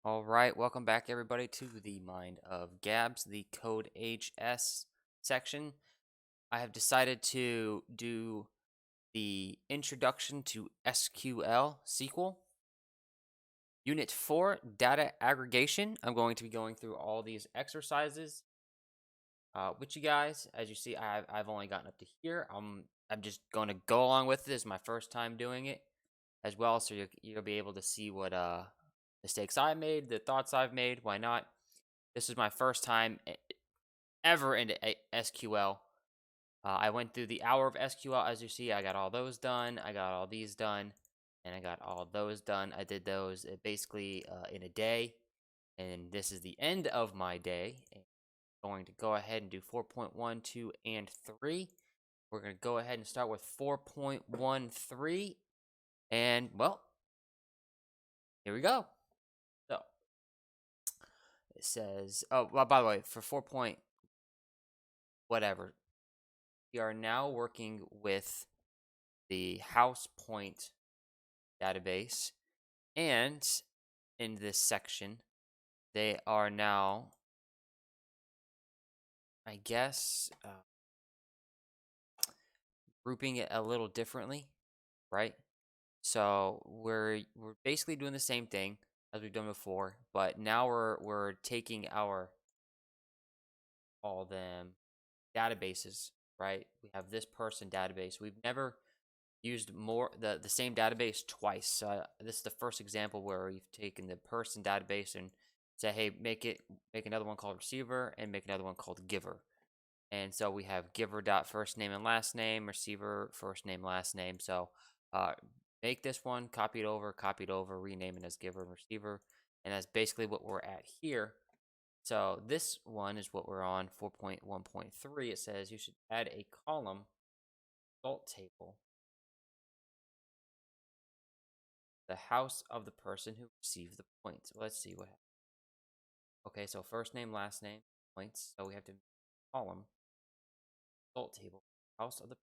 All right, welcome back everybody to the Mind of Gabs, the CodeHS section. I have decided to do the Introduction to SQL, Unit 4, Data Aggregation. I'm going to be going through all these exercises with you guys. As you see, I've only gotten up to here. I'm just going to go along with it. This is my first time doing it as well, so you'll be able to see what mistakes I made, the thoughts I've made. Why not? This is my first time ever into SQL. I went through the hour of SQL. As you see, I got all those done. I got all these done. And I got all those done. I did those basically in a day. And this is the end of my day. I'm going to go ahead and do 4.1, 2, and 3. We're going to go ahead and start with 4.13. And, well, here we go. So, it says, oh, well, by the way, for 4. Whatever, we are now working with the HousePoint database, and in this section, they are now, I guess, grouping it a little differently, right? So we're basically doing the same thing as we've done before, but now we're taking all them databases, right? We have this person database. We've never used the same database twice. This is the first example where we've taken the person database and say, hey, make another one called receiver and make another one called giver. And so we have giver dot first name and last name, receiver first name last name. So make this one, copy it over, rename it as giver and receiver, and that's basically what we're at here. So this one is what we're on, 4.1.3. It says you should add a column result table, the house of the person who received the points. Let's see what happens. Okay, so first name, last name, points. So we have to column result table, house of the.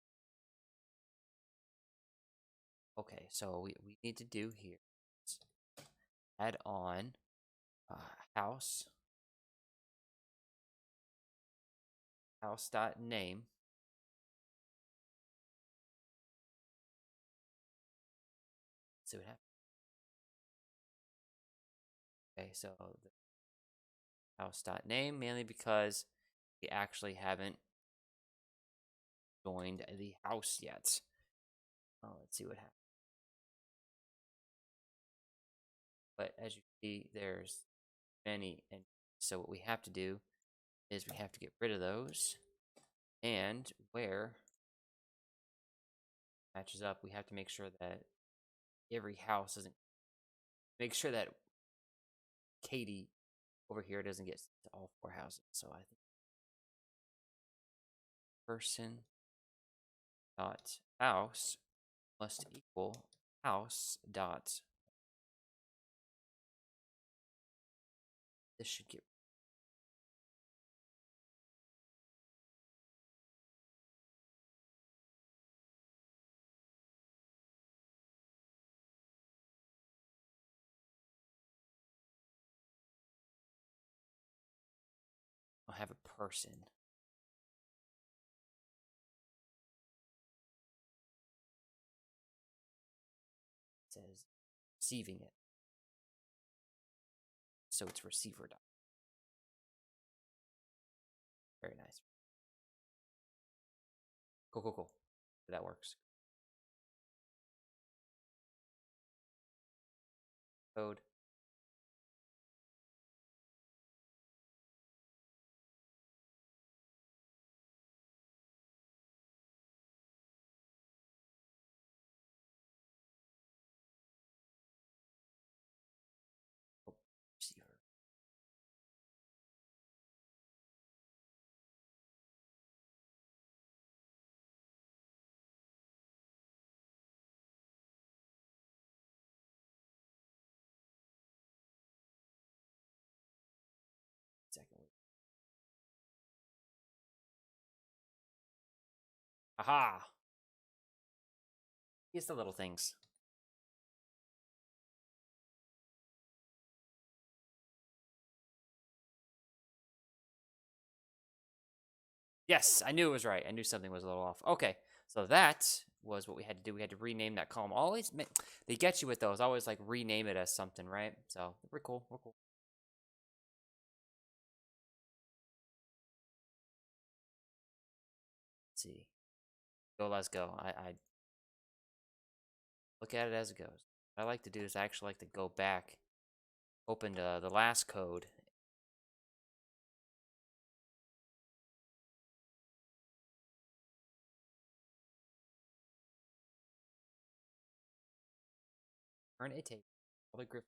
Okay, so we need to do here is add on house dot name. Let's see what happens. Okay, so the house dot name, mainly because we actually haven't joined the house yet. Oh, let's see what happens. But as you see, there's many, and so what we have to do is we have to get rid of those, and where matches up, we have to make sure that every house doesn't. Make sure that Katie over here doesn't get to all 4 houses. So I think person dot house must equal house dot. This should get. I'll have a person. It says receiving it. So it's receiver dot. Very nice. Cool, cool, cool. That works. Code. Oh, receiver. Second. Aha! It's the little things. Yes, I knew it was right. I knew something was a little off. Okay, so that was what we had to do. We had to rename that column. Always, they get you with those. Always like rename it as something, right? So we're cool. We're cool. Let's see. Go, let's go. I look at it as it goes. What I like to do is I actually like to go back, open the last code. Turn a table. All the Gryffindors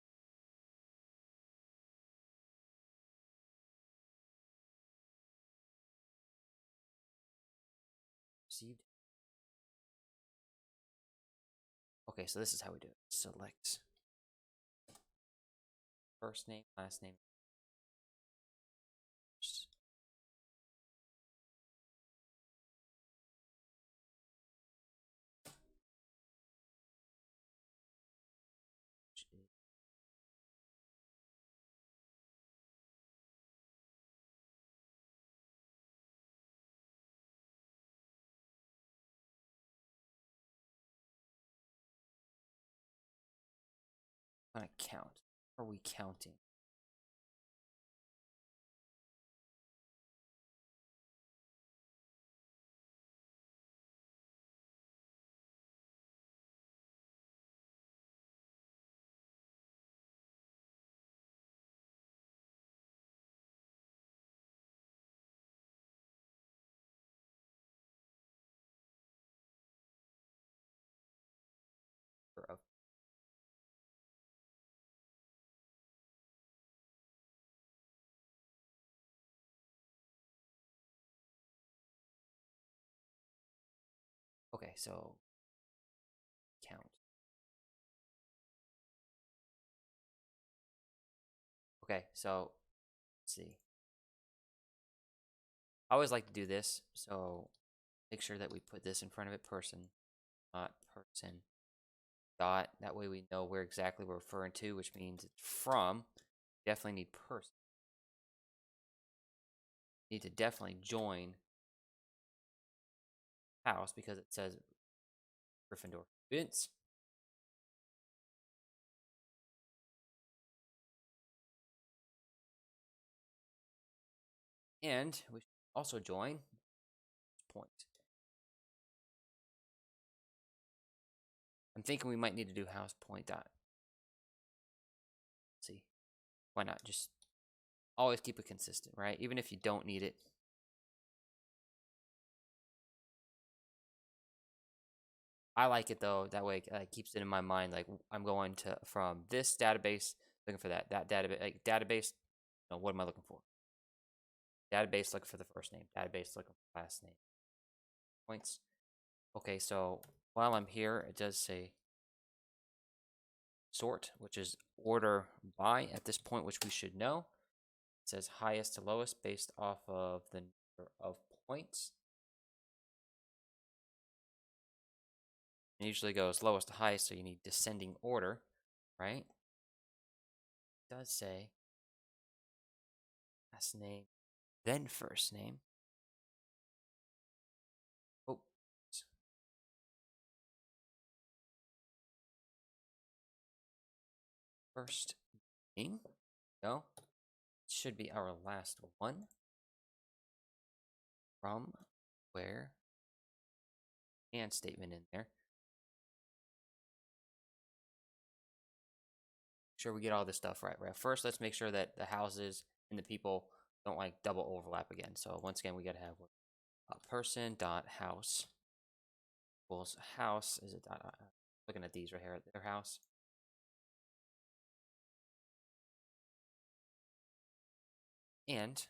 received. Okay, so this is how we do it. Select first name, last name. I'm gonna count. Are we counting? Of okay, so count. Okay, so let's see. I always like to do this, so make sure that we put this in front of it, person, not person, dot. That way we know where exactly we're referring to, which means it's from. Definitely need person. Need to definitely join house because it says Gryffindor students. And we should also join point. I'm thinking we might need to do house point dot. Let's see. Why not? Just always keep it consistent, right? Even if you don't need it. I like it though. That way it keeps it in my mind. Like I'm going to from this database, looking for that database. Like database. No, what am I looking for? Database looking for the first name. Database looking for the last name. Points. Okay, so while I'm here, it does say sort, which is order by at this point, which we should know. It says highest to lowest based off of the number of points. It usually goes lowest to highest, so you need descending order, right? It does say last name, then first name. Oh, first name. No, it should be our last one. From, where, and statement in there. Sure, we get all this stuff right. First, let's make sure that the houses and the people don't like double overlap again. So once again, we got to have person dot house equals house is it dot, looking at these right here, their house. And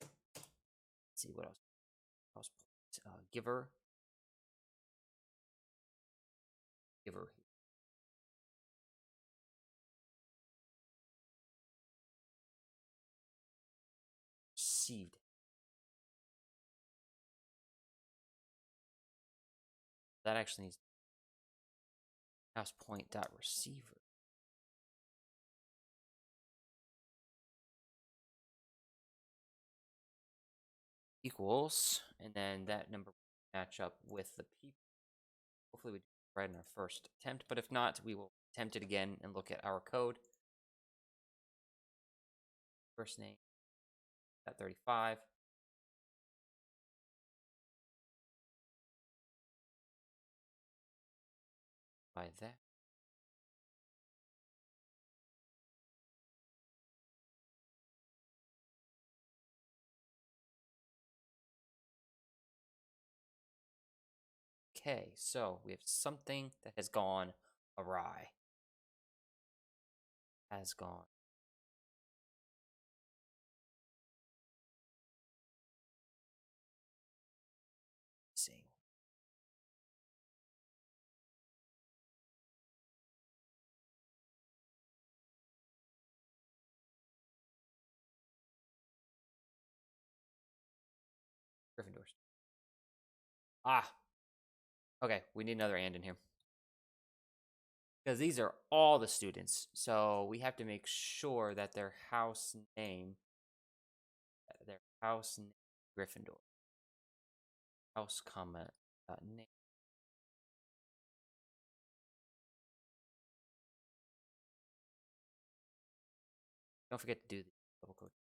let's see what else. House giver. Received. That actually needs house point dot receiver. equals, and then that number will match up with the people. Hopefully we do it right in our first attempt, but if not, we will attempt it again and look at our code. First name at 35. By that. Okay, so we have something that has gone awry. Has gone. Missing. Gryffindors. Ah. Okay, we need another and in here. Because these are all the students. So we have to make sure that their house name Gryffindor. House comma name. Don't forget to do the double quote.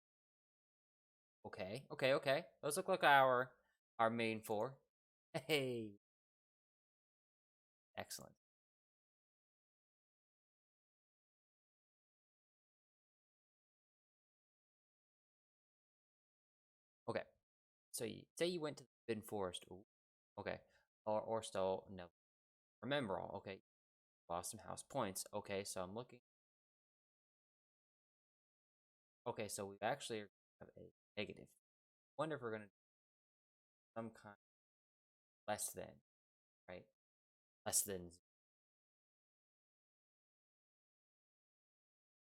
Okay. Those look like our main four. Hey. Excellent. Okay. So you say you went to the Forbidden Forest. Ooh. Okay. Or stole no. Remember all. Okay. Lost some house points. Okay, so I'm looking. Okay, so we actually have a negative. Wonder if we're gonna do some kind of less than, right? Less than.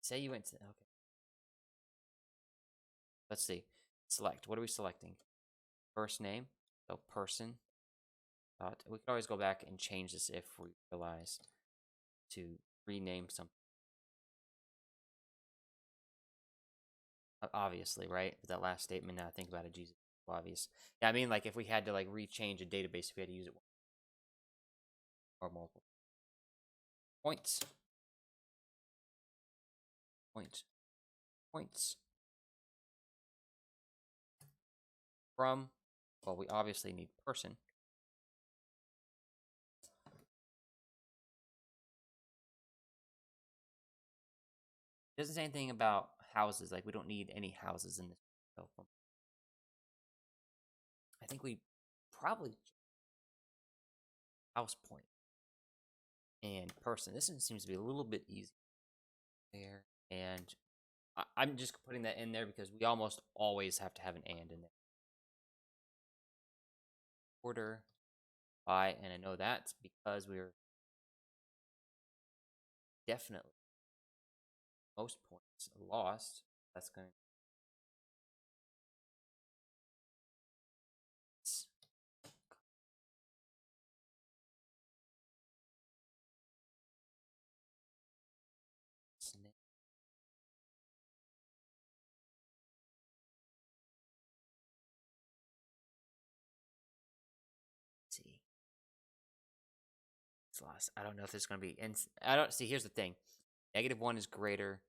Say you went to okay. Let's see. Select. What are we selecting? First name. So person. We could always go back and change this if we realize to rename something. Obviously, right? That last statement. Now I think about it, Jesus, obvious. Yeah, I mean, like if we had to like rechange a database, if we had to use it or multiple points, points from. Well, we obviously need person. It doesn't say anything about houses. Like we don't need any houses in this. So I think we probably house point and person. This one seems to be a little bit easy there, and I'm just putting that in there because we almost always have to have an and in there. Order by, and I know that's because we're definitely most points lost. That's going to see. It's lost. I don't know if there's going to be. And I don't see. Here's the thing: -1 is greater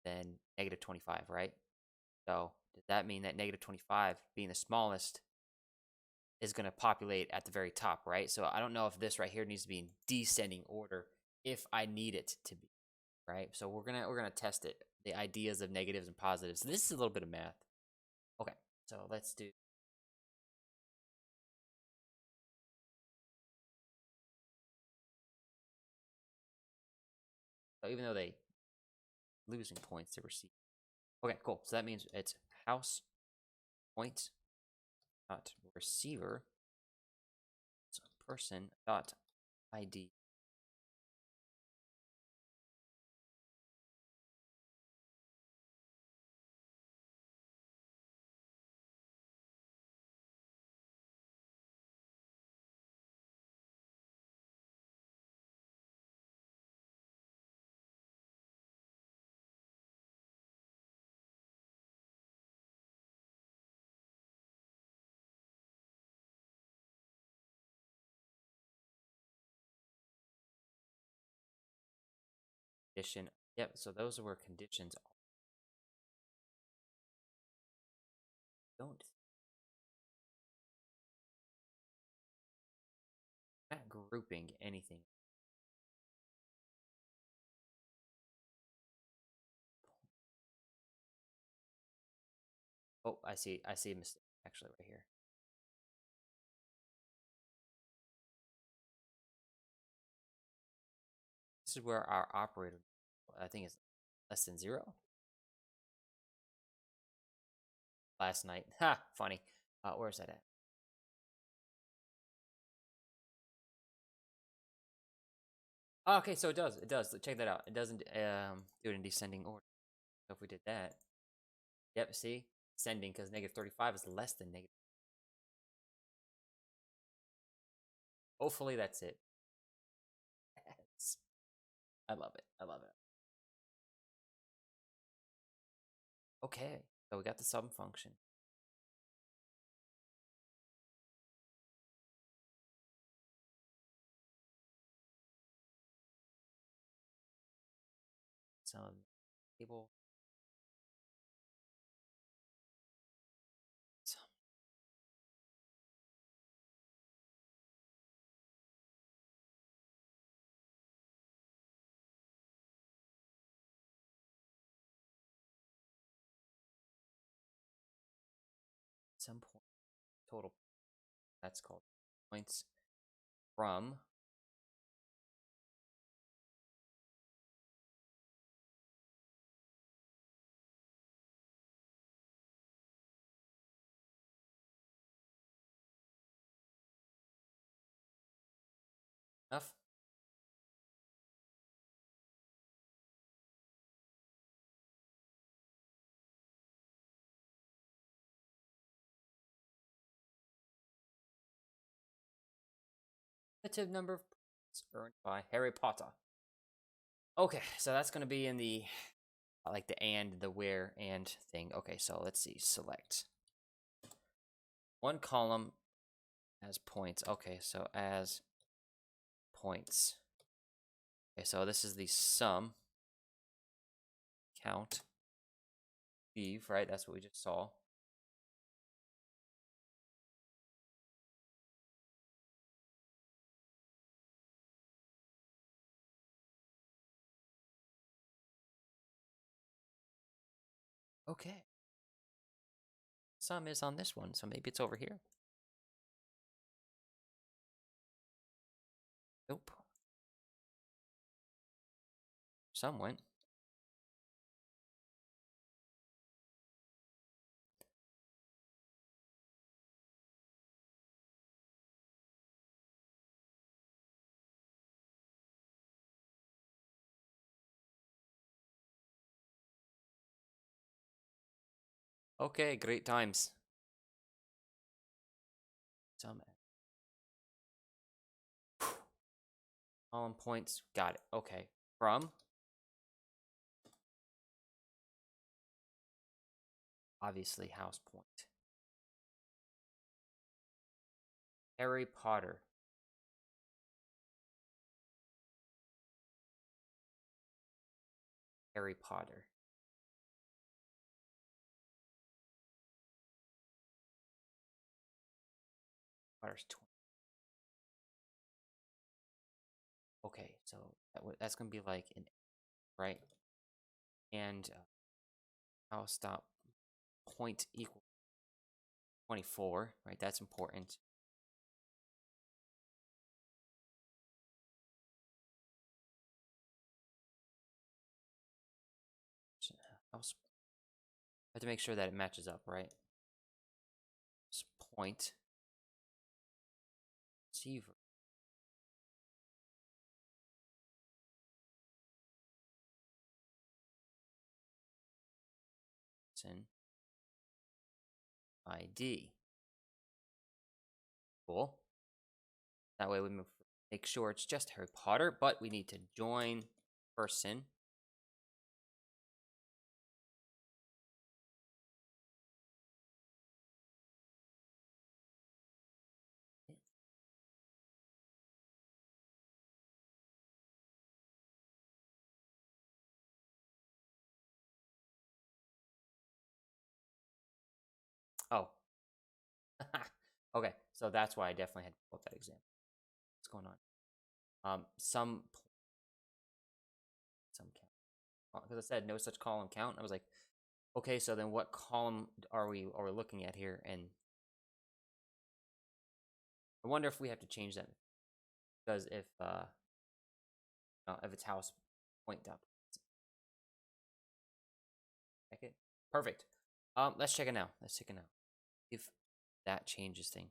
than -25, right? So does that mean that -25, being the smallest, is going to populate at the very top, right? So I don't know if this right here needs to be in descending order if I need it to be, right? So we're gonna test it. The ideas of negatives and positives. So this is a little bit of math. Okay, so let's do. So even though they losing points, they receive. Okay, cool. So that means it's house point dot receiver person dot ID. condition. Yep, so those were conditions. Don't. Not grouping anything. Oh, I see a mistake actually right here. This is where our operator, I think, is less than 0. Last night. Ha! Funny. Where's that at? Oh, okay, so it does. It does. Check that out. It doesn't do it in descending order. So if we did that, yep, see? Descending, because -35 is less than negative. Hopefully that's it. Yes. I love it. I love it. Okay, so we got the sum function. Some table. Some point total. That's called points from enough. Relative number of points earned by Harry Potter. Okay, so that's going to be in the like the and, the where, and thing. Okay, so let's see. Select one column as points. Okay, so as points. Okay, so this is the sum count. Leave, right? That's what we just saw. Okay. Sum is on this one, so maybe it's over here. Nope. Sum went. Okay, great times. Sum. Column points. Got it. Okay. From. Obviously, house point. Harry Potter. Harry Potter. Potter's 20. Okay, so that's gonna be like an right, and I'll stop point equal 24. Right, that's important. House. I have to make sure that it matches up, right? Point. Severus. ID. Cool. That way we make sure it's just Harry Potter, but we need to join person. Oh. Okay, so that's why I definitely had to pull up that example. What's going on? Some count. Because I said no such column count. I was like, okay, so then what column are we looking at here? And I wonder if we have to change that, because if it's house point dot. Check it. Perfect. Let's check it now. If that changes thing.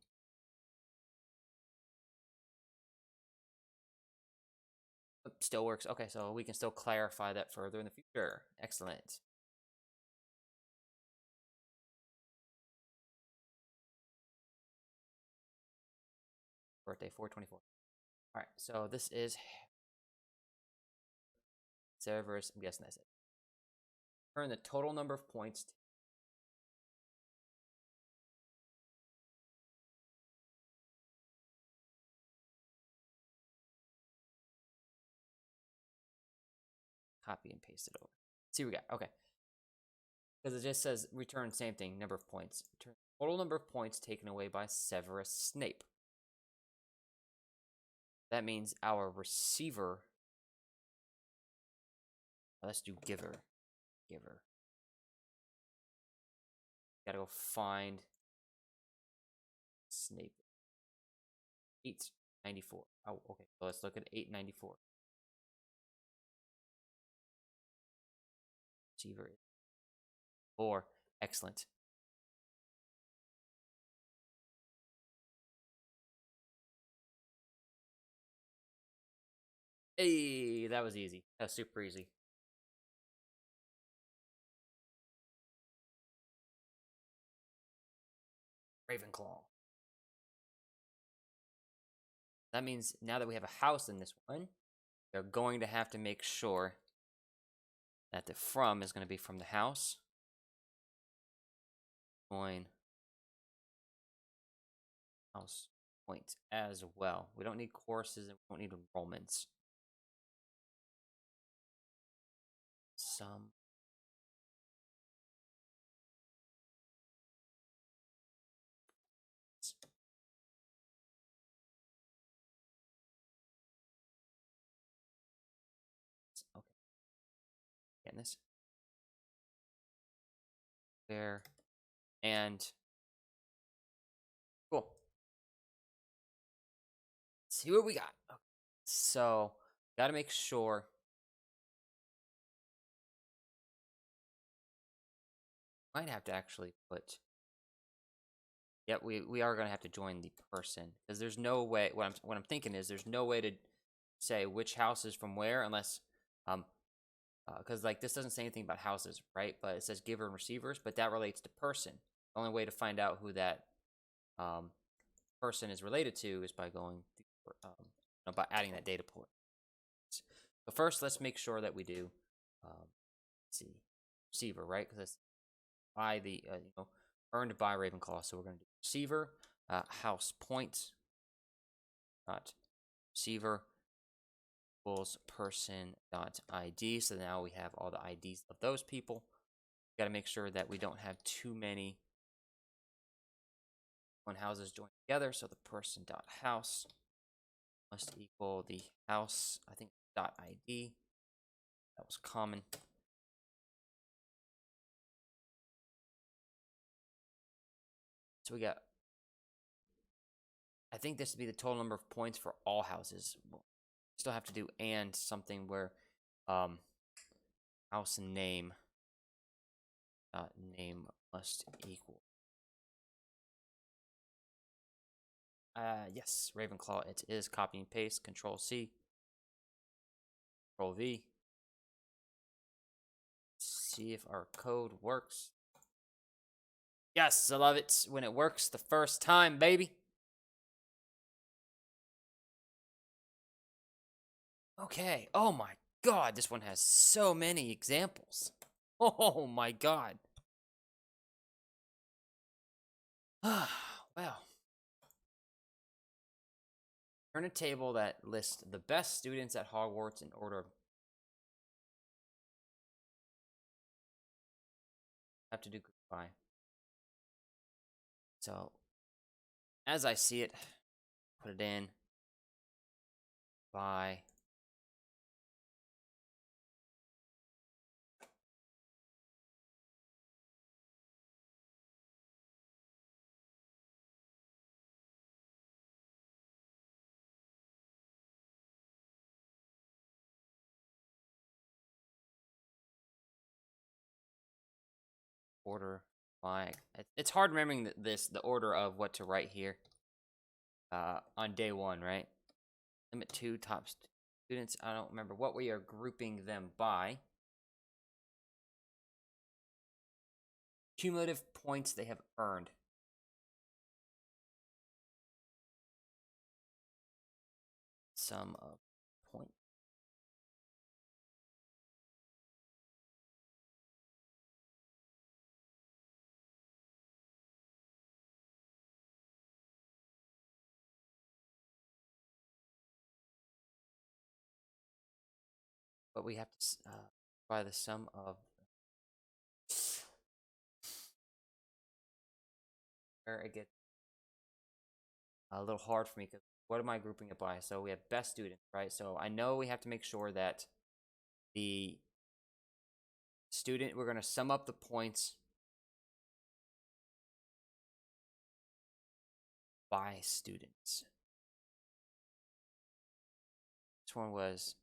Still works. Okay, so we can still clarify that further in the future. Excellent. Birthday 4/24. All right, so this is Severus. I'm guessing that's it. Turn the total number of points. Copy and paste it over. Let's see what we got. Okay. Because it just says return same thing, number of points. Return total number of points taken away by Severus Snape. That means our receiver. Let's do giver. Gotta go find Snape. 894. Oh, okay. So let's look at 894. Receiver 4. Excellent. Hey, that was easy. That was super easy. Ravenclaw. That means now that we have a house in this one, they're going to have to make sure that the from is going to be from the house. Join house points as well. We don't need courses and we don't need enrollments. Some. Okay. Getting this. There. And cool. Let's see what we got. Okay. So, got to make sure. Might have to actually put. Yep, we are going to have to join the person, because there's no way. What I'm thinking is there's no way to say which house is from where unless because like this doesn't say anything about houses, right? But it says giver and receivers, but that relates to person. The only way to find out who that person is related to is by going through, by adding that data point. So first, let's make sure that we do let's see, receiver, right? Because that's by the earned by Ravenclaw. So we're going to do receiver house points dot receiver equals person dot ID. So now we have all the IDs of those people. Got to make sure that we don't have too many when houses join together. So the person dot house must equal the house, I think, dot ID. That was common. So we got, I think this would be the total number of points for all houses. We'll still have to do and something where house name dot name must equal. Yes, Ravenclaw, it is copy and paste, Control C, Control V. See if our code works. Yes, I love it when it works the first time, baby. Okay. Oh my god, this one has so many examples. Oh my god. Well. Turn a table that lists the best students at Hogwarts in order of. Have to do group by. So, as I see it, put it in by order by. It's hard remembering the order of what to write here. On day one, right? Limit to top students. I don't remember what we are grouping them by. Cumulative points they have earned. Sum of points. But we have to by the sum of where it gets a little hard for me because what am I grouping it by? So we have best student, right? So I know we have to make sure that the student, we're going to sum up the points by students. This one was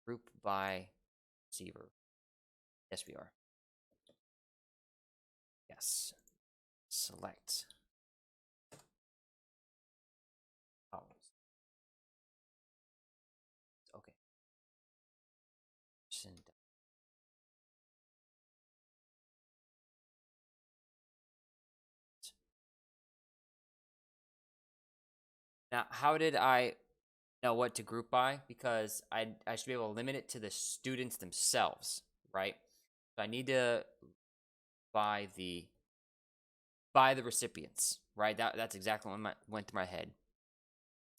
group by receiver. Yes, we are. Yes. Select. Oh. Okay. Send. Now, how did I know what to group by? Because I should be able to limit it to the students themselves, right? So I need to by the recipients, right? That's exactly what went through my head.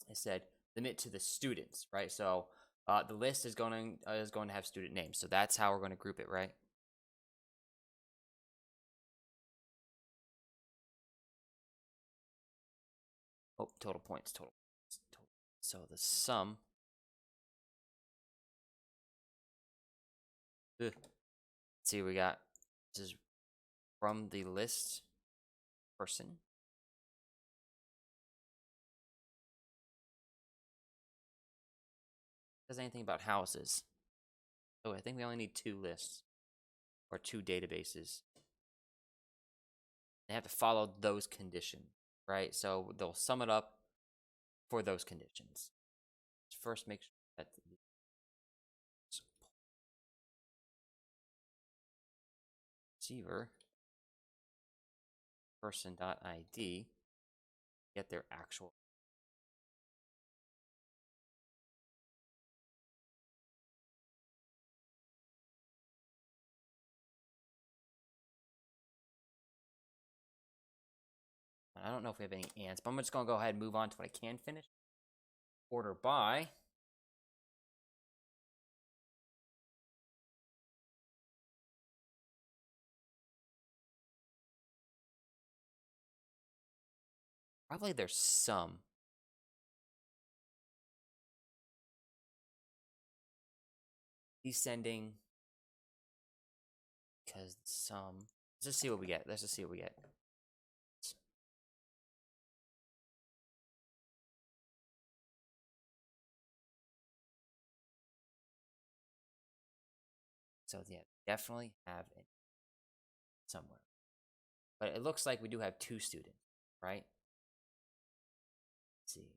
I said limit to the students, right? So the list is going to have student names, so that's how we're going to group it, right? Oh, total points, total. So the sum. Let's see, we got this is from the list person. Does anything about houses? Oh, I think we only need 2 lists or 2 databases. They have to follow those conditions, right? So they'll sum it up for those conditions. Let's first make sure that the receiver person.id get their actual. I don't know if we have any ands, but I'm just going to go ahead and move on to what I can finish. Order by. Probably there's some. Descending. Because some. Let's just see what we get. Let's just see what we get. So yeah, definitely have it somewhere. But it looks like we do have 2 students, right? Let's see.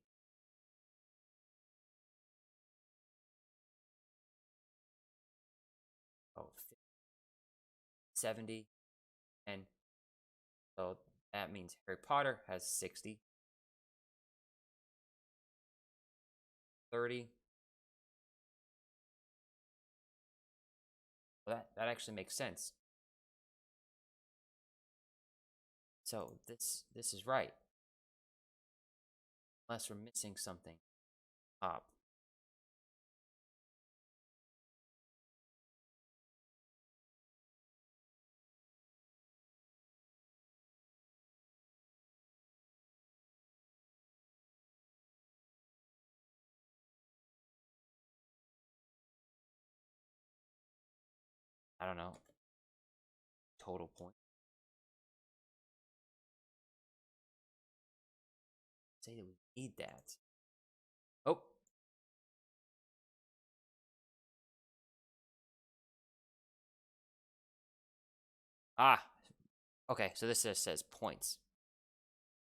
Oh, 70. And so that means Harry Potter has 60. 30. Well, that actually makes sense. So this is right. Unless we're missing something. Up. I don't know. Total point. Say that we need that. Oh. Ah. Okay, so this just says points.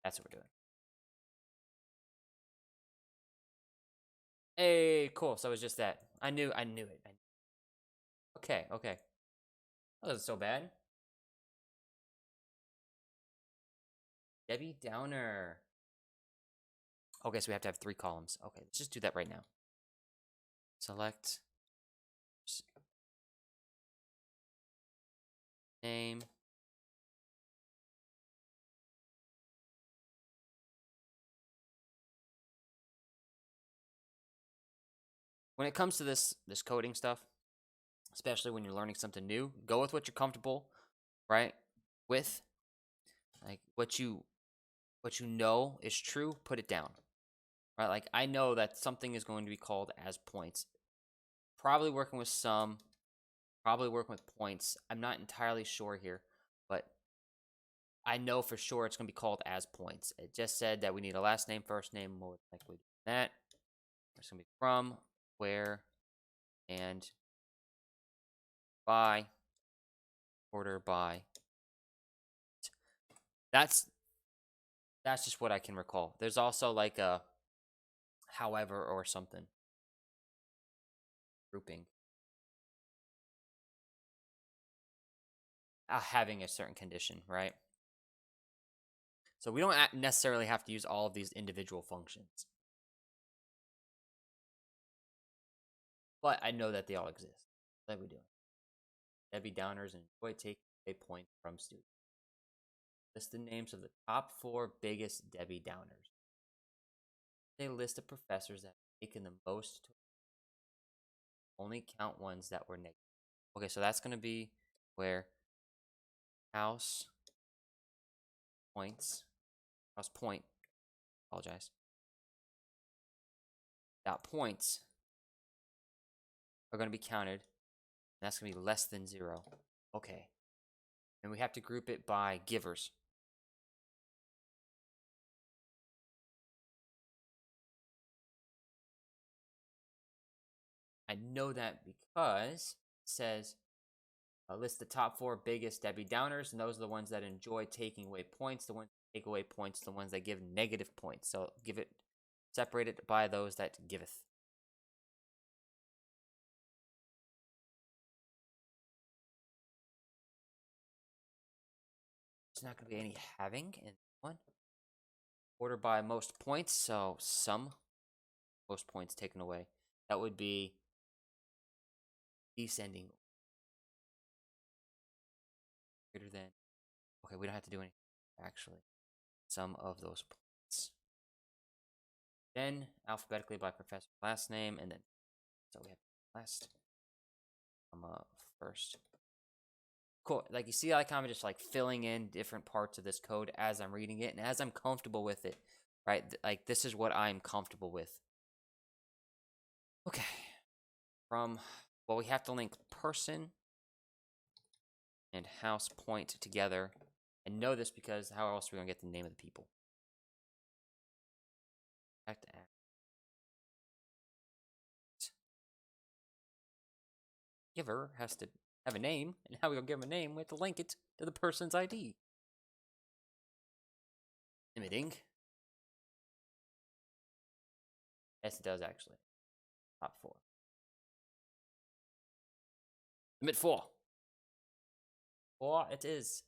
That's what we're doing. Hey, cool. So it was just that. I knew it. Okay, okay. That wasn't so bad. Debbie Downer. Okay, so we have to have 3 columns. Okay, let's just do that right now. Select name. When it comes to this coding stuff, especially when you're learning something new, go with what you're comfortable, right? With like what you know is true, put it down. Right? Like I know that something is going to be called as points. Probably working with sum, probably working with points. I'm not entirely sure here, but I know for sure it's going to be called as points. It just said that we need a last name, first name, more likely that. It's going to be from, where, and by, order by. That's just what I can recall. There's also like a however or something grouping. Having a certain condition, right? So we don't necessarily have to use all of these individual functions. But I know that they all exist. Like we do. Debbie Downers and enjoy taking a point from students. List the names of the top 4 biggest Debbie Downers. They list of professors that have taken the most. Only count ones that were negative. Okay, so that's going to be where house points, house point, apologize, dot points are going to be counted. And that's going to be less than 0. Okay. And we have to group it by givers. I know that because it says list the top 4 biggest Debbie Downers, and those are the ones that enjoy taking away points. The ones that take away points, the ones that give negative points. So give it separated by those that giveth. There's not going to be any having in one. Order by most points, so sum, most points taken away. That would be descending. Greater than. Okay, we don't have to do anything, actually. Sum of those points. Then alphabetically by professor last name, and then so we have last, first. Cool. Like you see, I kind of just like filling in different parts of this code as I'm reading it and as I'm comfortable with it, right? Like this is what I'm comfortable with. Okay. Well, we have to link person and house point together, and know this because how else are we gonna get the name of the people? Act. Giver has to have a name, and how we gonna give him a name? We have to link it to the person's ID. Limiting. Yes, it does actually. Top 4. Limit 4. 4 it is.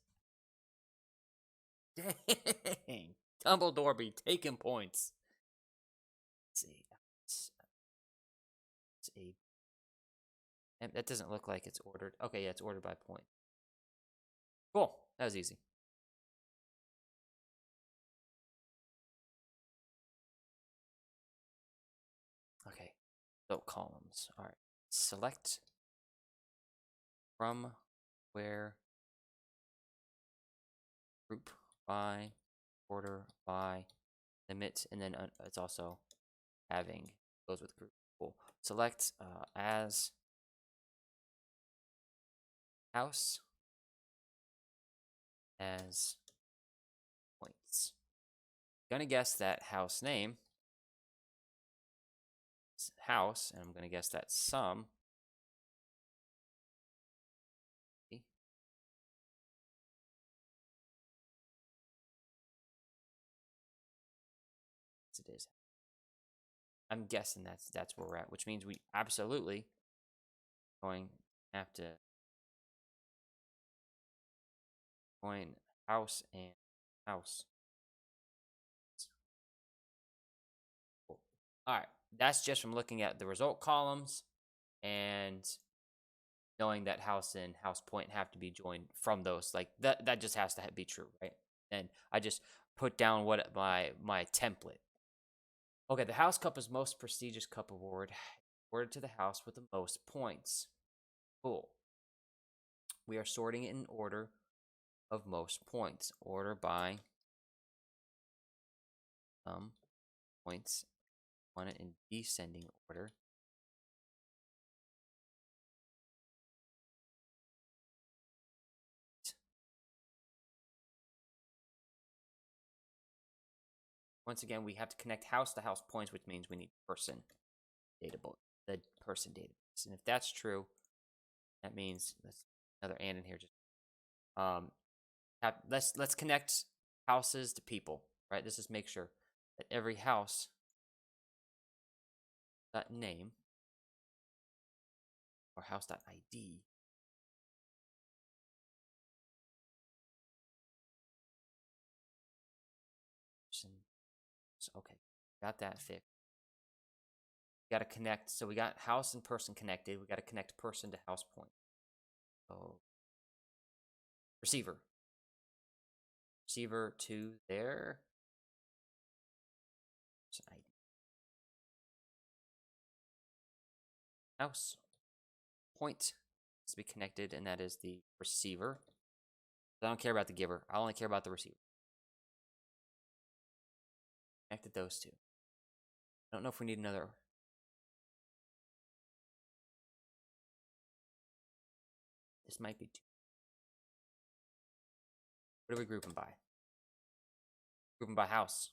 Dang. Dumbledore be taking points. Let's see. It's a. That doesn't look like it's ordered. Okay, yeah, it's ordered by point. Cool. That was easy. result columns. All right. Select from where, group by, order by, limit, and then it's also having goes with group. Cool. Select as house as points. Gonna guess that house name is house, and I'm gonna guess that sum it is. I'm guessing that's where we're at, which means we absolutely going to have to join house and house. Cool. All right, that's just from looking at the result columns and knowing that house and house point have to be joined from those. Like that just has to be true, right? And I just put down what my template. Okay, the house cup is most prestigious cup award. Awarded to the house with the most points. Cool. We are sorting it in order of most points. Order by points. Want it in descending order. Once again, we have to connect house to house points, which means we need person database, the person database. And if that's true, that means that's another and in here. Just let's connect houses to people, right? Let's just make sure that every house .name or house.id okay, got that fixed. We got to connect. So we got house and person connected. We got to connect person to house point. So receiver to their ID. House point to be connected, and that is the receiver. I don't care about the giver. I only care about the receiver. Connected those two. I don't know if we need another. This might be two. What are we grouping by? Grouping by house.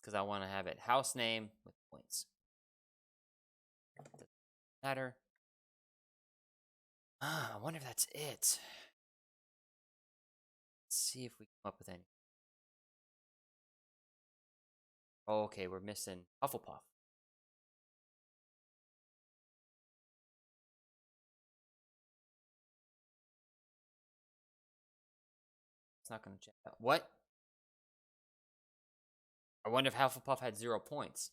Because I want to have it house name with points. Doesn't matter. I wonder if that's it. Let's see if we come up with any. Oh, okay, we're missing Hufflepuff. It's not going to check out. What? I wonder if Hufflepuff had 0 points.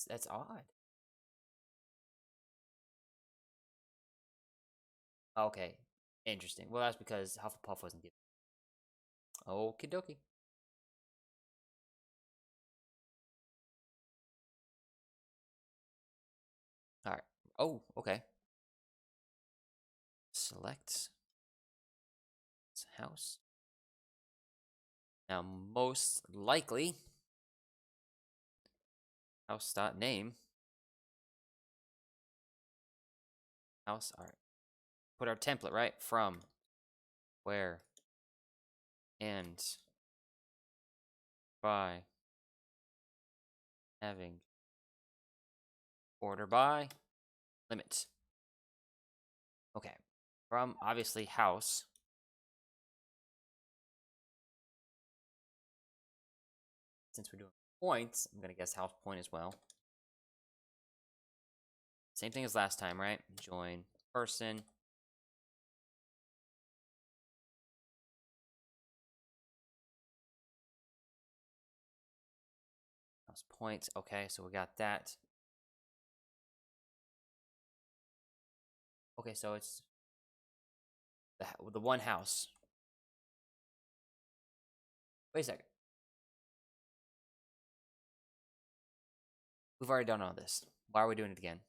That's odd. Okay, interesting. Well, that's because Hufflepuff wasn't given. Okie dokie. All right. Oh, okay. Select house. Now, most likely, house.name. House, all right. Put our template, right? From, where, and, by, having, order by, limit. Okay. From, obviously, house. Since we're doing points, I'm going to guess house point as well. Same thing as last time, right? Join person. House points. Okay, so we got that. Okay, so it's the one house. Wait a second. We've already done all this. Why are we doing it again?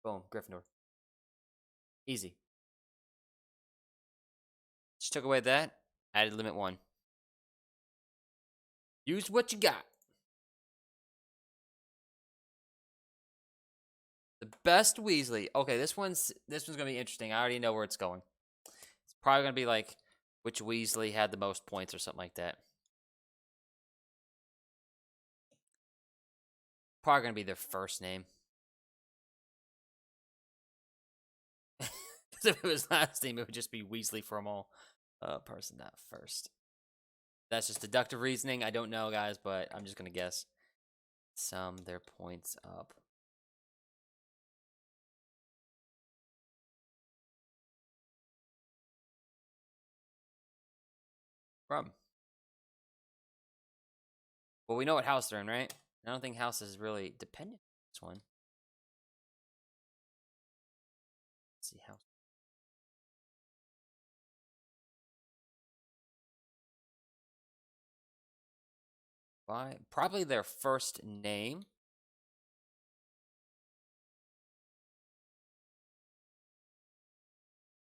Boom, Gryffindor. Easy. Just took away that, added limit 1. Use what you got. The best Weasley. Okay, this one's gonna be interesting. I already know where it's going. It's probably gonna be like which Weasley had the most points or something like that. Probably gonna be their first name. Because if it was last name, it would just be Weasley for them all. Person not first. That's just deductive reasoning. I don't know, guys, but I'm just gonna guess. Sum their points up. From. Well, we know what house they're in, right? I don't think house is really dependent on this one. Let's see house. Why? Probably their first name.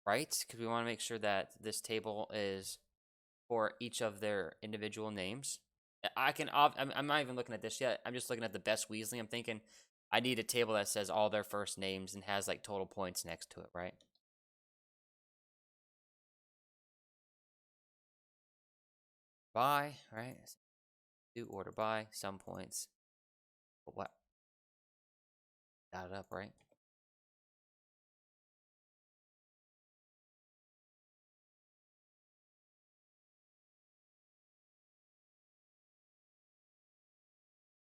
Right? Because we want to make sure that this table is for each of their individual names. I'm not even looking at this yet. I'm just looking at the best Weasley. I'm thinking I need a table that says all their first names and has like total points next to it, right? By, right? Do order by, some points. But what? Got it up, right?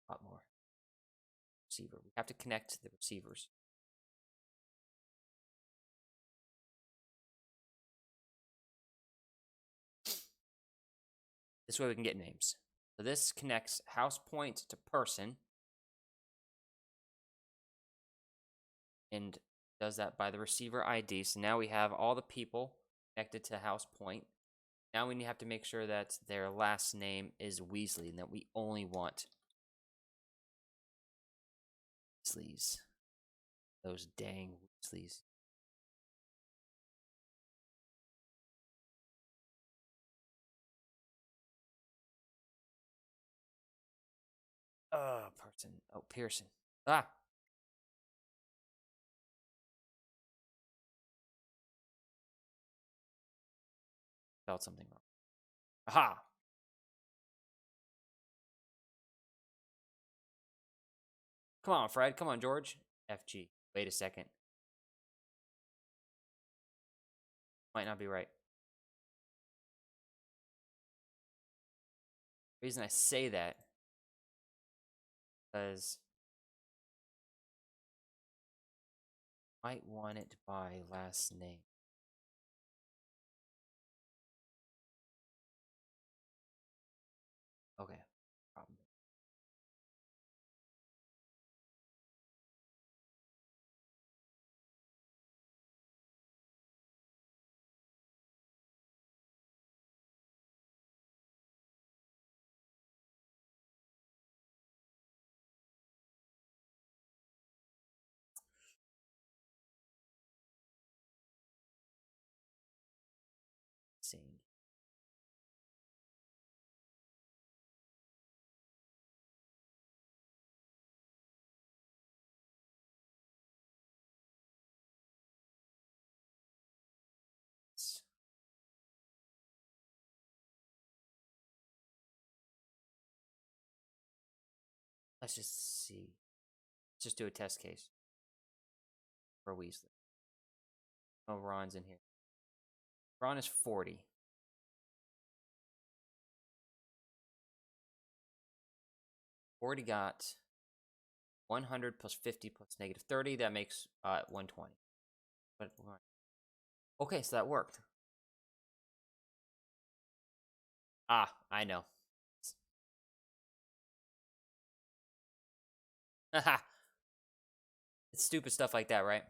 A lot more. Receiver. We have to connect the receivers. This way we can get names. So this connects house point to person. And does that by the receiver ID. So now we have all the people connected to house point. Now we have to make sure that their last name is Weasley and that we only want Weasleys. Those dang Weasleys. Person. Oh, Pearson. Ah! Spelled something wrong. Aha! Come on, Fred. Come on, George. FG. Wait a second. Might not be right. The reason I say that because might want it by last name. Okay. Problem. Saying. Let's just see. Let's just do a test case for Weasley. Oh, Ron's in here. Ron is 40. 40 got 100 plus 50 plus negative 30. That makes 120. But okay, so that worked. Ah, I know. Haha. It's stupid stuff like that, right?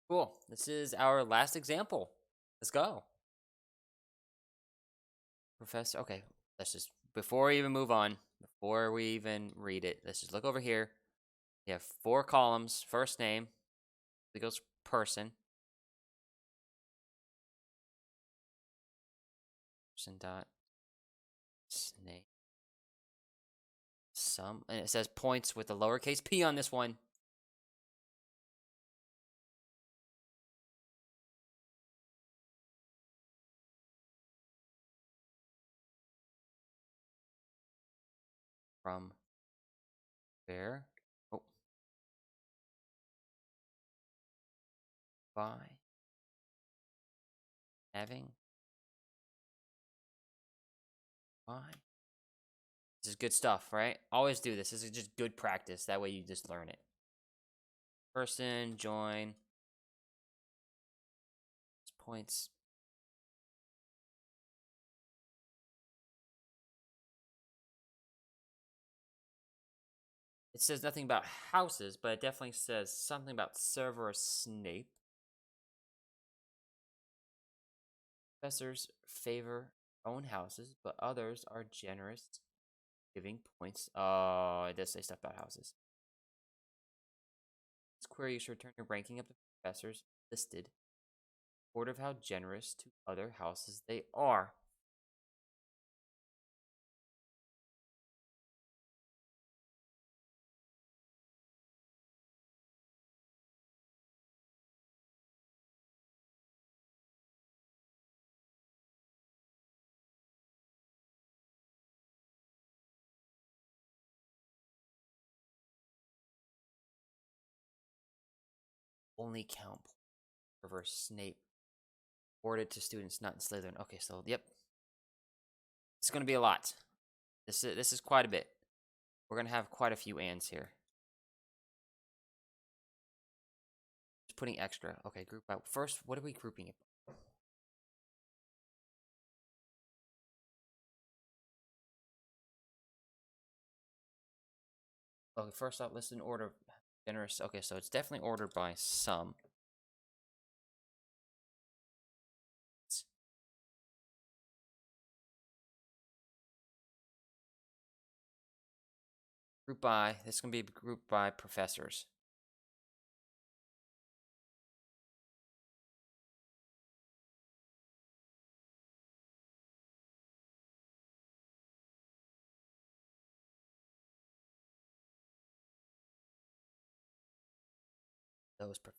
Cool. This is our last example. Let's go. Professor. Okay. Let's just, before we even move on, before we even read it, let's just look over here. We have 4 columns. First name equals person. Person dot Snape. Some. And it says points with a lowercase p on this one. From where? Oh, by having why. This is good stuff, right? Always do this. This is just good practice. That way you just learn it. Person, join, points. It says nothing about houses, but it definitely says something about Severus Snape. Professors favor own houses, but others are generous, giving points. Oh, it does say stuff about houses. This query you should return your ranking of the professors listed, order of how generous to other houses they are. Only count reverse Snape. Awarded to students not in Slytherin. Okay, so yep, it's going to be a lot. This is quite a bit. We're going to have quite a few ands here. Just putting extra. Okay, group by. First, what are we grouping it by? Okay, first off, list in order of generous. Okay, so it's definitely ordered by some. Group by. This is going to be grouped by professors. Those professors.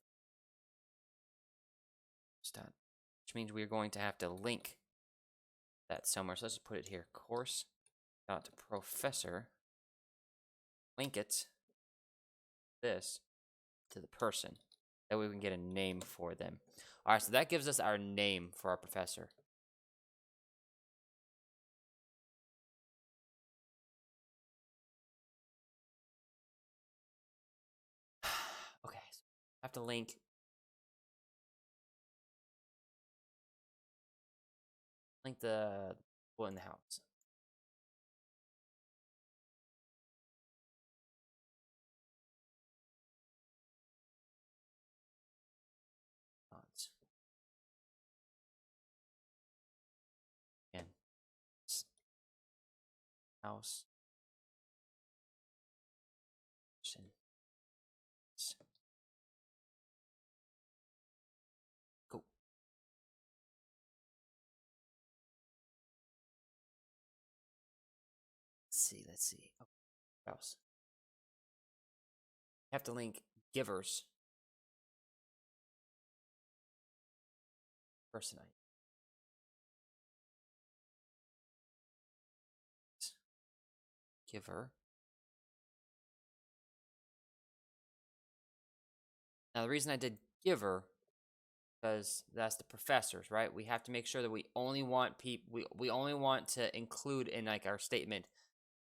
Which means we're going to have to link that somewhere. So let's just put it here. Course dot professor. Link it. This to the person. That way we can get a name for them. All right, so that gives us our name for our professor. Okay, so I have to link the people in the house. And house. Cool. Let's see. Oh, house. I have to link givers. Person ID. Giver. Now the reason I did giver, because that's the professors, right? We have to make sure that we only want people. We only want to include in like our statement,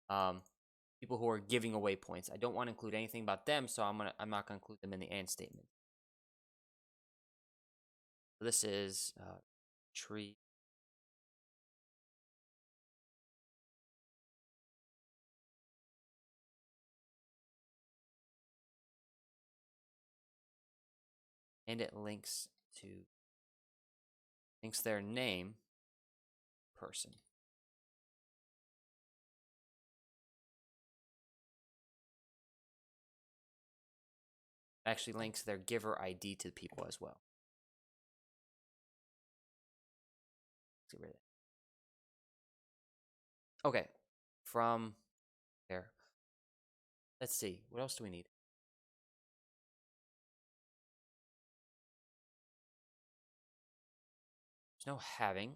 people who are giving away points. I don't want to include anything about them, so I'm not gonna include them in the and statement. This is tree. And it links their name person. It actually links their giver ID to the people as well. Let's get rid of that. Okay, from there. Let's see. What else do we need? There's no having.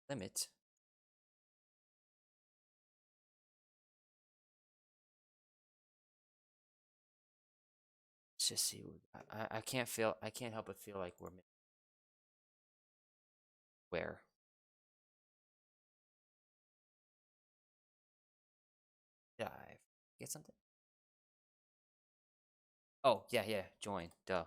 Limit. Let's just see. I can't help but feel like we're where. Did I get something? Oh, yeah, join. Duh.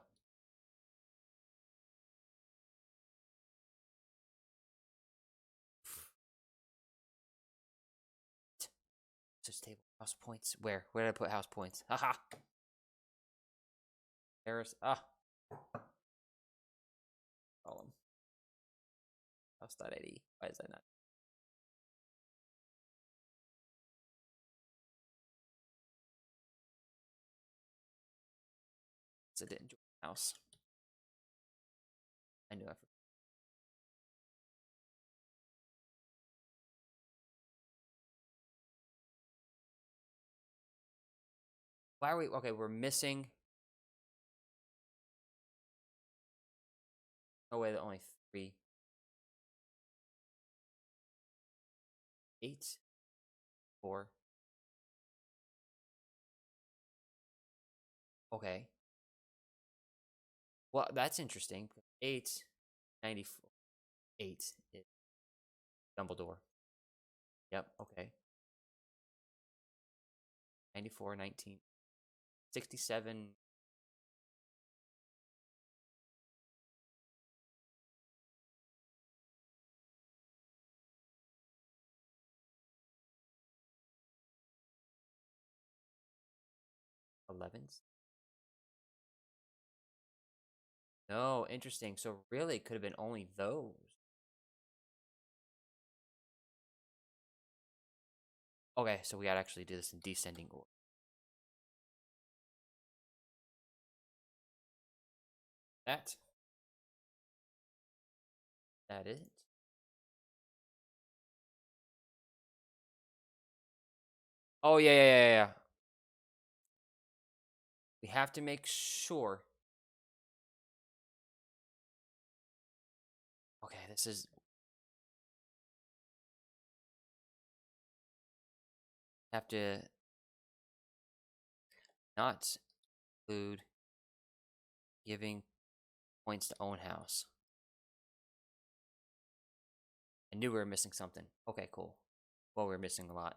Just table house points. Where? Where did I put house points? Haha. There's column. House.id. Why is that not? So it didn't join house. I knew I forgot. Why are we okay? We're missing. Oh wait, only 3. 8. 4. Okay. Well, that's interesting. 8. 94. 8 is Dumbledore. Yep. Okay. 94. 19. 67. Elevens. No, interesting. So really, it could have been only those. Okay, so we gotta actually do this in descending order. That. That is it. Oh yeah. We have to make sure. Okay, this is. Have to not include giving points to own house. I knew we were missing something. Okay, cool. Well, we were missing a lot.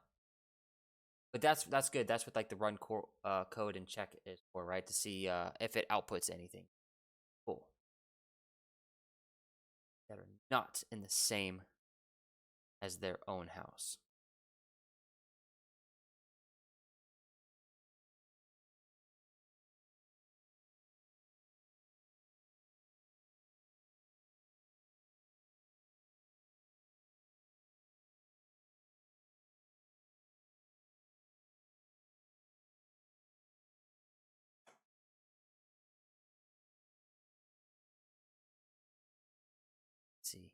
But that's good. That's what like the run code and check is for, right? To see if it outputs anything. Cool. That are not in the same as their own house. Let's see.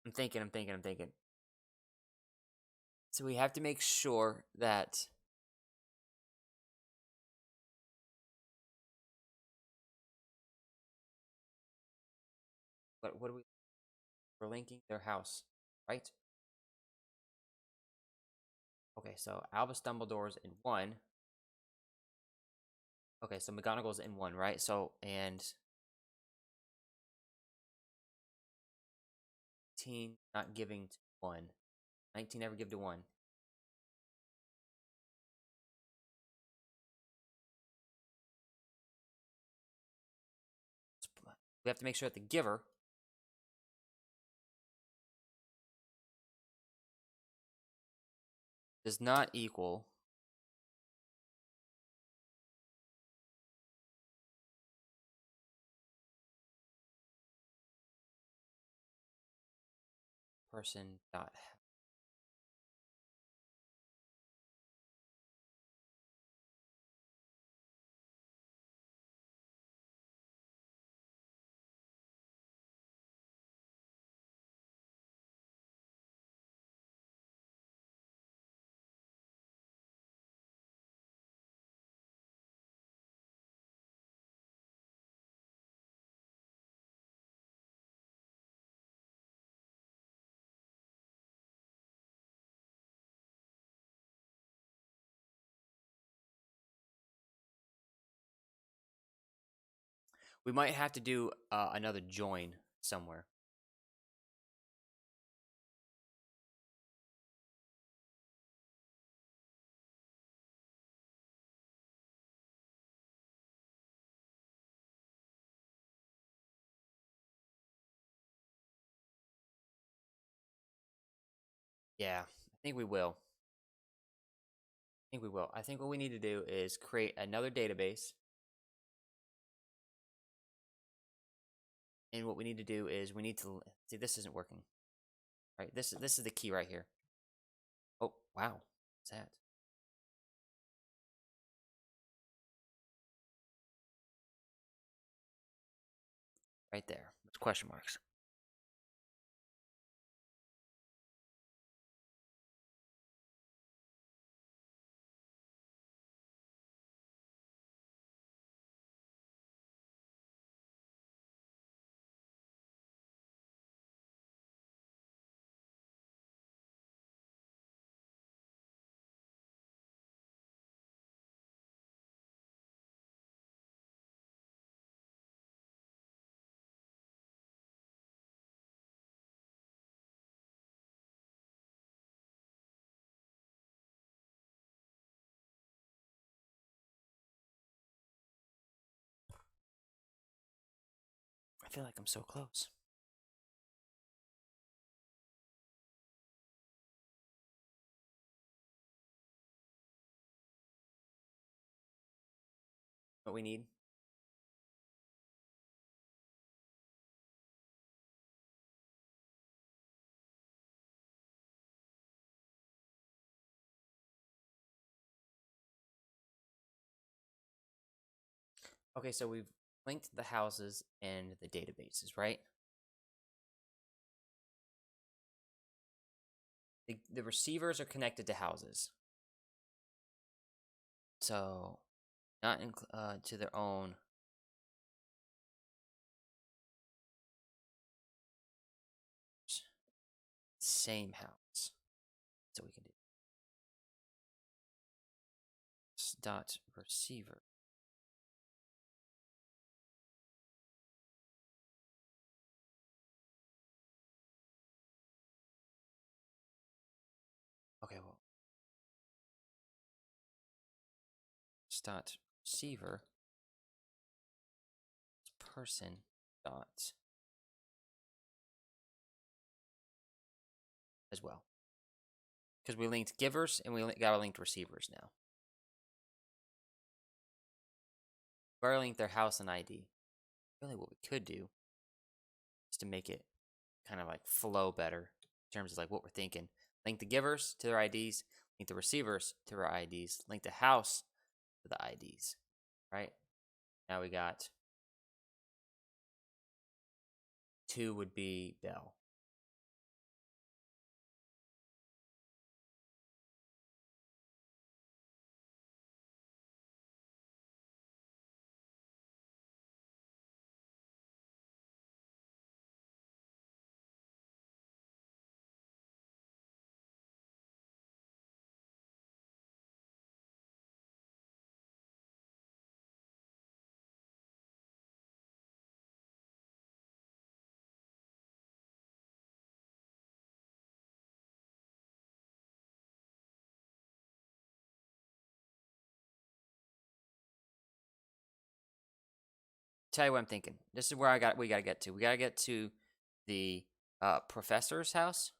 I'm thinking. So we have to make sure that what do we we're linking their house, right? Okay, so Albus Dumbledore's in 1. Okay, so McGonagall's in 1, right? So and 19 not giving to 1. 19 never give to 1. we have to make sure that the giver does not equal person dot. We might have to do another join somewhere. Yeah, I think we will. I think what we need to do is create another database. And what we need to do is we need to see, this isn't working. All right, this is the key right here. Oh, wow. What's that? Right there. It's question marks. I feel like I'm so close. What we need? Okay, so we've linked the houses and the databases, right? The receivers are connected to houses. So, not to their own. Same house. So we can do dot receiver. Okay, well, dot receiver person dot as well, because we linked givers and we got linked receivers now. We already linked their house and ID. Really, what we could do is to make it kind of like flow better in terms of like what we're thinking. Link the givers to their IDs, link the receivers to their IDs, link the house to the IDs. Right? Now we got 2 would be Bell. tell you what I'm thinking. This is where we gotta get to. We gotta get to the professor's house.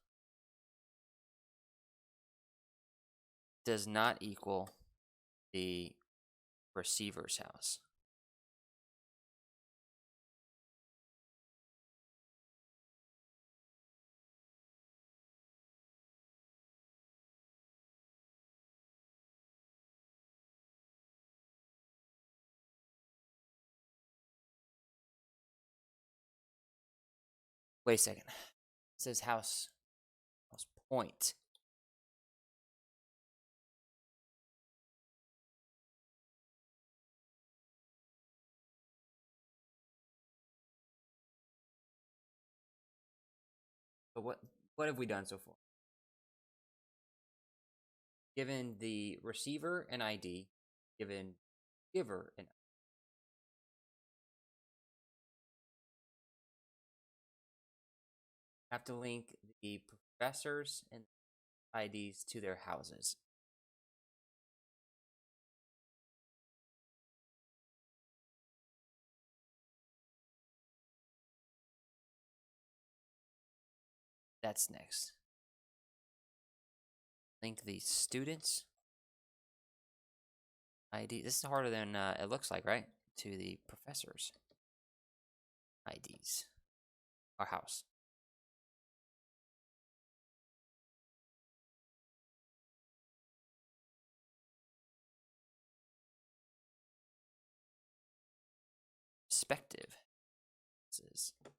Does not equal the receiver's house. Wait a second. It says house point. But what have we done so far? Given the receiver an ID, given giver an ID. Have to link the professors and IDs to their houses. That's next. Link the students ID. This is harder than it looks like, right? To the professors IDs. Our house. Perspective. This is okay.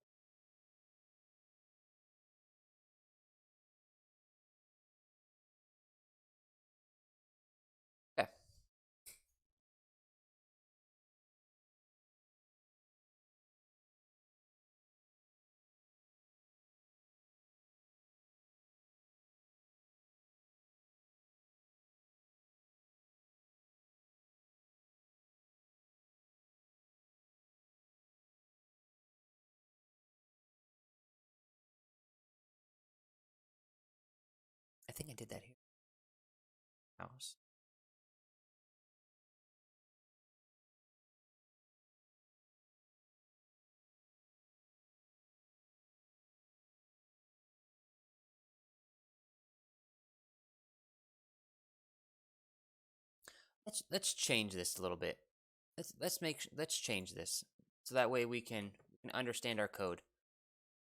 I think I did that here. House. Let's change this a little bit. Let's change this so that way we can understand our code.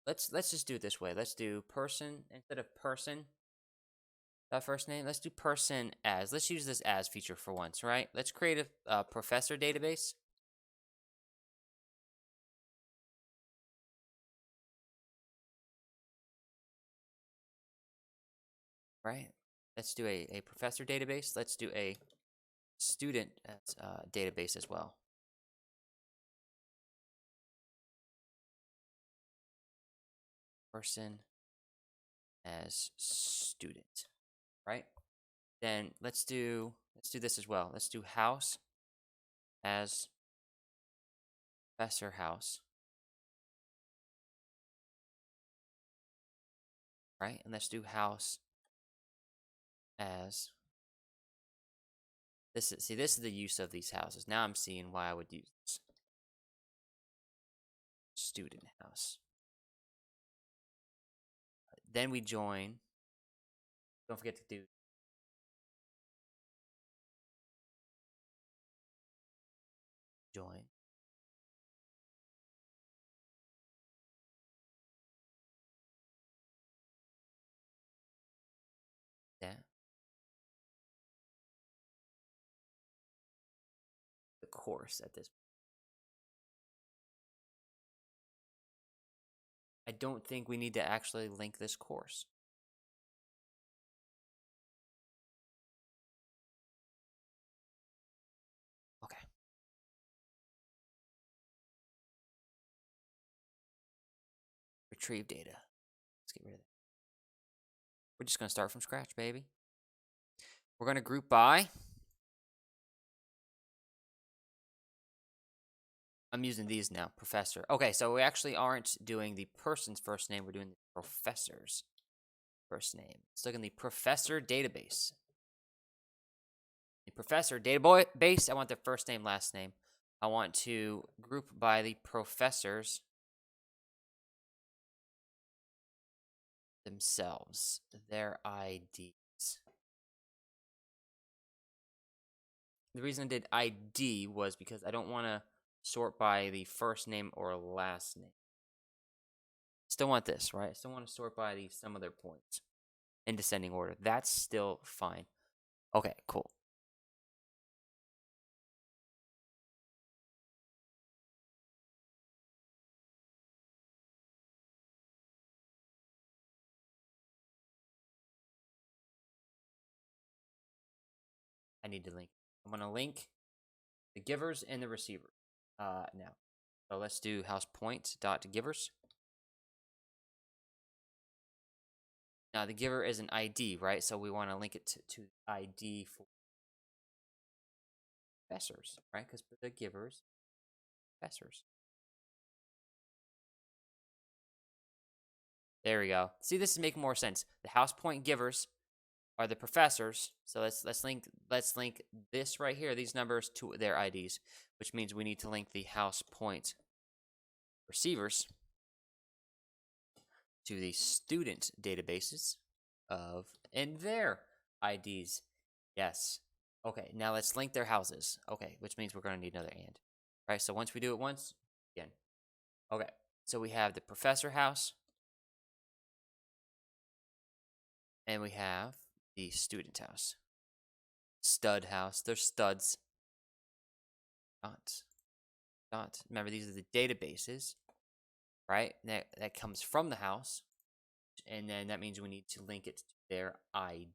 Let's just do it this way. Let's do person instead of person. That first name. Let's do person as. Let's use this as feature for once, right? Let's create a professor database. Right. Let's do a professor database. Let's do a student database as well. Person as student, right? Then let's do this as well. Let's do house as professor house, right? And let's do house as this is the use of these houses. Now I'm seeing why I would use this. Student house. Then we join. Don't forget to do join. Yeah. The course at this. I don't think we need to actually link this course. Okay. Retrieve data. Let's get rid of that. We're just going to start from scratch, baby. We're going to group by. I'm using these now. Professor. Okay, so we actually aren't doing the person's first name. We're doing the professor's first name. Let's look in the professor database. The professor database, I want their first name, last name. I want to group by the professors themselves, their IDs. The reason I did ID was because I don't want to sort by the first name or last name. Still want this, right? Still want to sort by the sum of their points in descending order. That's still fine. Okay, cool. I need to link. I'm going to link the givers and the receivers now. So let's do HousePoints.givers. Now the giver is an ID, right? So we want to link it to ID for professors, right? Because the givers, professors. There we go. See, this is making more sense. The HousePoint givers are the professors. So let's link this right here, these numbers, to their IDs, which means we need to link the HousePoint receivers to the student databases of and their IDs. Yes. Okay, now let's link their houses. Okay, which means we're going to need another and. Right, so once we do it once, again. Okay, so we have the professor house, and we have the student house. Stud house. They're studs. Not. Remember, these are the databases, right? That comes from the house, and then that means we need to link it to their ID.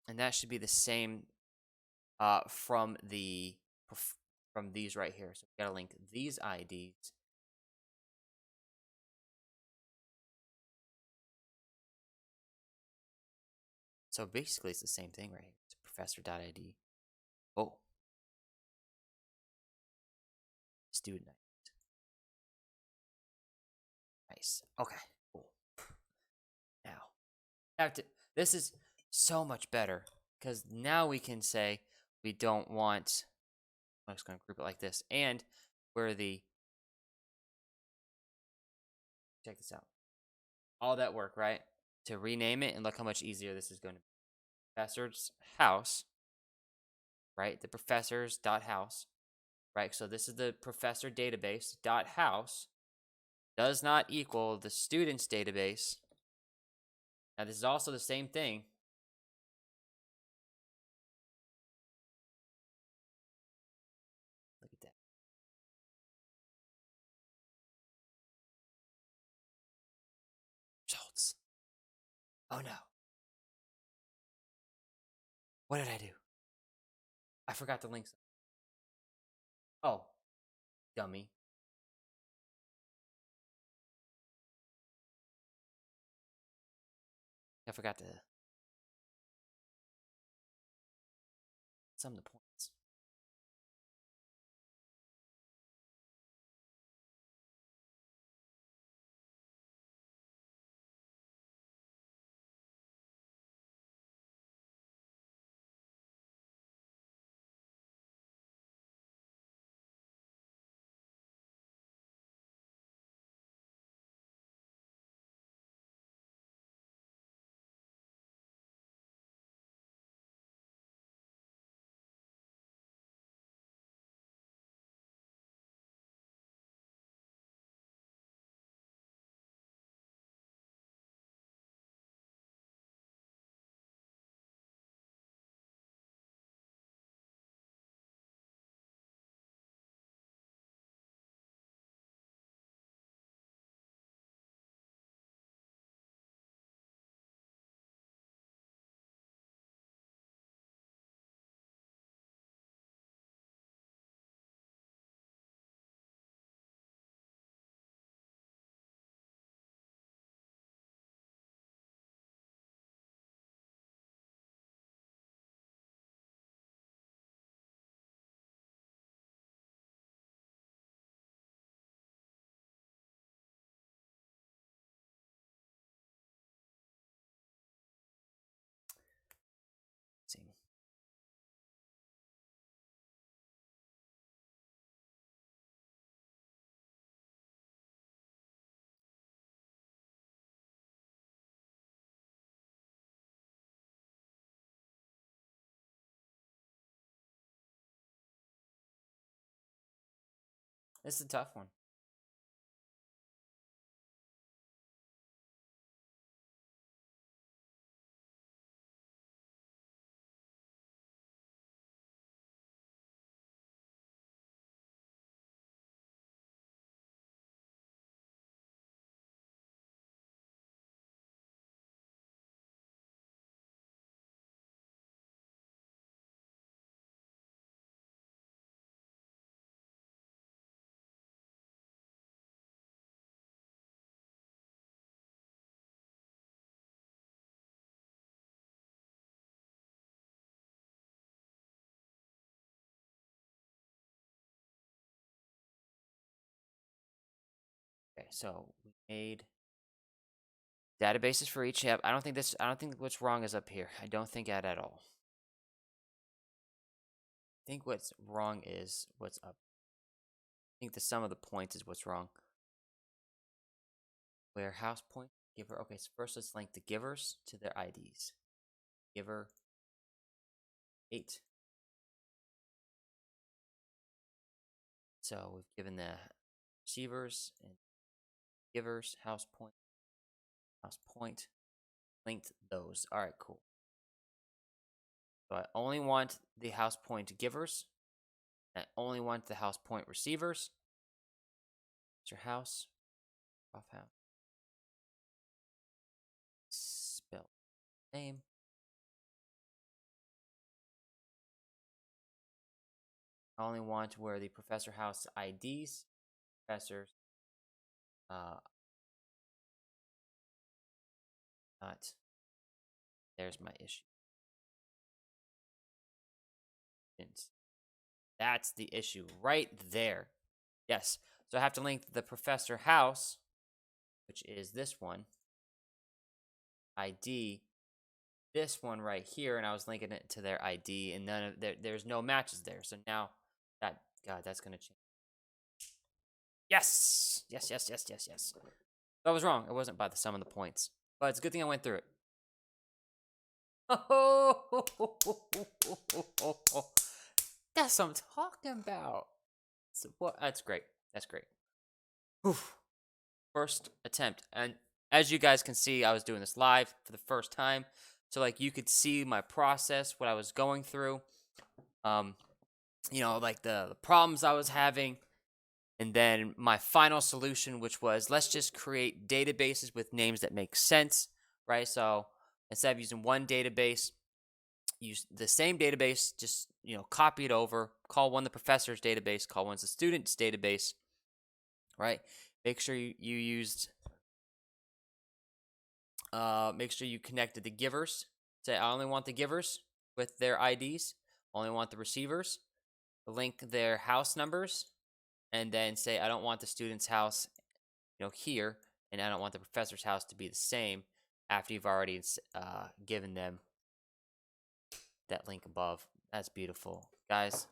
And that should be the same from these right here. So we gotta link these IDs. So basically, it's the same thing right here. It's professor.id. Oh, student. Nice. Okay. Cool. Now, this is so much better because now we can say we don't want. I'm just gonna group it like this, and where the check this out. All that work, right? To rename it, and look how much easier this is going to be. Professor's house, right? The professors dot house, right? So this is the professor database dot house does not equal the students database. Now this is also the same thing. Look at that. Results. Oh no. What did I do? I forgot to link some. Oh, dummy. I forgot to sum the points. This is a tough one. Okay, so we made databases for each app. I don't think what's wrong is up here. I don't think that at all. I think what's wrong is what's up. I think the sum of the points is what's wrong. Where house point giver. Okay, so first let's link the givers to their IDs. Giver 8. So we've given the receivers and givers house point, linked those. All right, cool. So I only want the house point givers. I only want the house point receivers. It's your house. Off house. Spell name. I only want where the professor house IDs, professors, not. There's my issue. That's the issue right there. Yes. So I have to link the professor house, which is this one, ID, this one right here, and I was linking it to their ID, and none of there's no matches there. So now that's gonna change. Yes. I was wrong. It wasn't by the sum of the points, but it's a good thing I went through it. Oh, that's what I'm talking about. So, what? That's great. That's great. Oof. First attempt, and as you guys can see, I was doing this live for the first time, so like you could see my process, what I was going through, like the problems I was having, and then my final solution, which was let's just create databases with names that make sense, right? So instead of using one database, use the same database, just copy it over, call one the professor's database, call one the student's database, right? Make sure you used make sure you connected the givers. Say I only want the givers with their IDs, only want the receivers, link their house numbers, and then say I don't want the student's house here, and I don't want the professor's house to be the same after you've already given them that link above. That's beautiful, guys.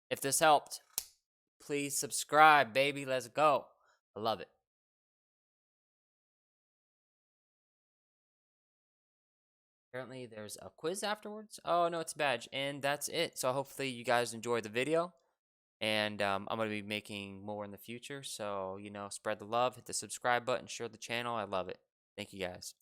If this helped, please subscribe, baby. Let's go. I love it. Apparently, there's a quiz afterwards. Oh, no, it's a badge. And that's it. So hopefully you guys enjoyed the video. And I'm going to be making more in the future. So, spread the love, hit the subscribe button, share the channel. I love it. Thank you, guys.